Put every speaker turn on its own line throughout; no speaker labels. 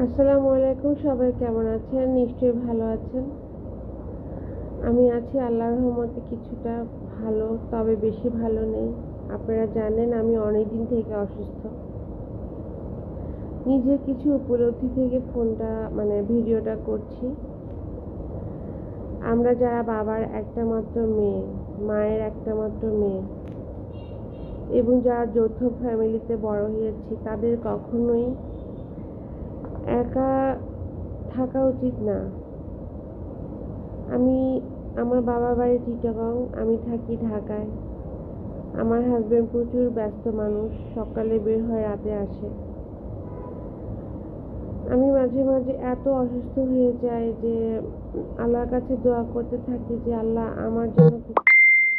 আসসালামু আলাইকুম। সবাই কেমন আছেন? নিশ্চয়ই ভালো আছেন। আমি আছি আল্লাহর রহমতে কিছুটা ভালো, তবে বেশি ভালো নেই। আপনারা জানেন আমি অনেকদিন থেকে অসুস্থ। নিজে কিছু উপলব্ধি থেকে ফোনটা ভিডিওটা করছি। আমরা যারা বাবার একটা মাত্র মেয়ে, মায়ের একটা মাত্র মেয়ে এবং যারা যৌথ ফ্যামিলিতে বড় হয়েছি, তাদের কখনোই একা থাকা উচিত না। আমার বাবার বাড়ি চিটাগং, আমি থাকি ঢাকায়। আমার হাজবেন্ড প্রচুর ব্যস্ত মানুষ, সকালে বের হয় রাতে আসে। আমি মাঝে মাঝে এত অসুস্থ হয়ে যাই যে আল্লাহর কাছে দোয়া করতে থাকি যে আল্লাহ আমার জন্য কিছু না হয়।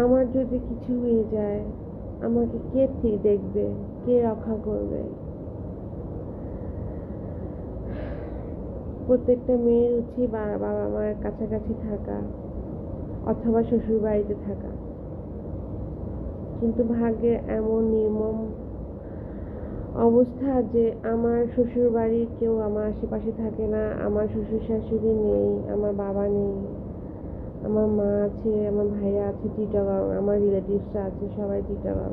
আমার যদি কিছু হয়ে যায় আমাকে কে ঠিক দেখবে, কে রক্ষা করবে? প্রত্যেকটা মেয়ের উচিত বাবা মায়ের কাছাকাছি থাকা অথবা শ্বশুর বাড়িতে থাকা, কিন্তু ভাগ্যের এমন নির্মম অবস্থা যে আমার শ্বশুর বাড়ির কেউ আমার আশেপাশে থাকে না। আমার শ্বশুর শাশুড়ি নেই, আমার বাবা নেই, আমার মা আছে, আমার ভাইয়া আছে চিটাগাং, আমার রিলেটিভসরা আছে সবাই চিটাগাং।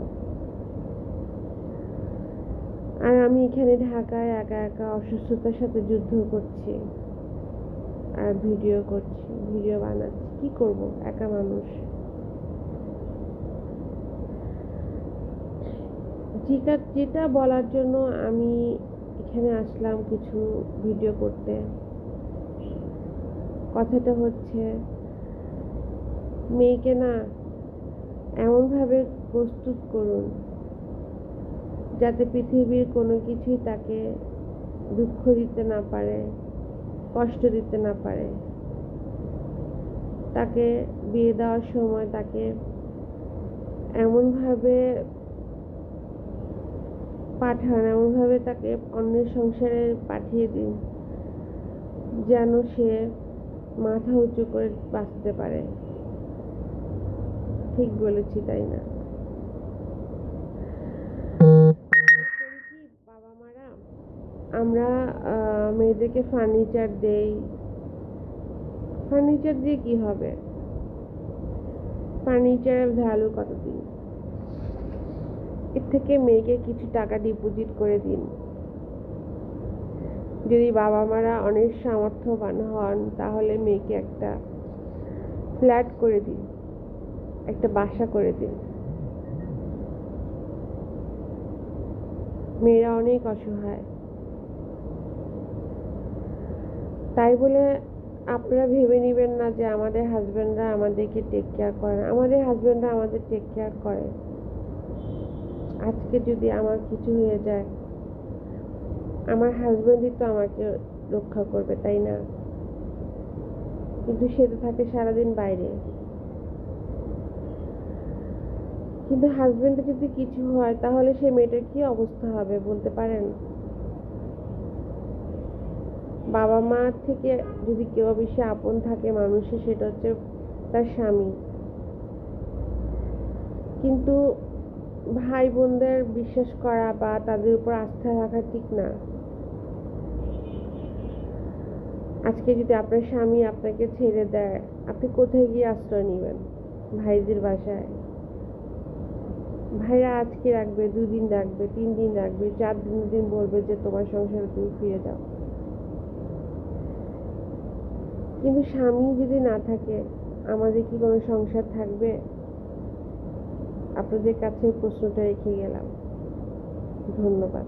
আর আমি এখানে ঢাকায় একা একা অসুস্থতার সাথে যুদ্ধ করছি আর ভিডিও করছি, ভিডিও বানাচ্ছি। কি করব, একা মানুষ। যেটা বলার জন্য আমি এখানে আসলাম কিছু ভিডিও করতে, কথাটা হচ্ছে মেয়েকে না এমনভাবে প্রস্তুত করুন যাতে পৃথিবীর কোনো কিছুই তাকে দুঃখ দিতে না পারে, কষ্ট দিতে না পারে। তাকে বিয়ে দেওয়ার সময় তাকে এমনভাবে পাঠান, এমনভাবে তাকে অন্যের সংসারে পাঠিয়ে দিন যেন সে মাথা উঁচু করে বাঁচতে পারে। ঠিক বলেছি, তাই না? বাবা মারা আমরা মেয়েদেরকে ফার্নিচার দেই। ফার্নিচার দিয়ে কি হবে? ফার্নিচারের ভ্যালু কতদিন? এর থেকে মেয়েকে কিছু টাকা ডিপোজিট করে দিন। যদি বাবা মারা অনেক সামর্থ্যবান হন তাহলে মেয়েকে একটা ফ্ল্যাট করে দিন, একটা বাসা করে দিন। মেয়েরা অনেক অসহায়, তাই বলে আপনারা ভেবে নেবেন না যে আমাদের হাজবেন্ডরা আমাদেরকে টেক কেয়ার করে না। আমাদের হাজবেন্ডরা আমাদের টেক কেয়ার করে। আজকে যদি আমার কিছু হয়ে যায় আমার হাজবেন্ডই তো আমাকে রক্ষা করবে, তাই না? কিন্তু সে তো থাকে সারাদিন বাইরে। কিন্তু হাজবেন্ডের যদি কিছু হয় তাহলে সে মেয়েটার কি অবস্থা হবে বলতে পারেন? বাবা মা থেকে যদি কেউ বেশি আপন থাকে মানুষের, সেটা হচ্ছে তার স্বামী। কিন্তু ভাই বোনদের বিশ্বাস করা বা তাদের উপর আস্থা রাখা ঠিক না। আজকে যদি আপনার স্বামী আপনাকে ছেড়ে দেয়, আপনি কোথায় গিয়ে আশ্রয় নেবেন? ভাইদের বাসায়। ভাইরা আজকে রাখবে, 2 দিন রাখবে, 3 দিন রাখবে, 4 দিন বলবে যে তোমার সংসারে তুমি ফিরে যাও। কিন্তু স্বামী যদি না থাকে আমাদের কি কোনো সংসার থাকবে? আপনাদের কাছে প্রশ্নটা রেখে গেলাম। ধন্যবাদ।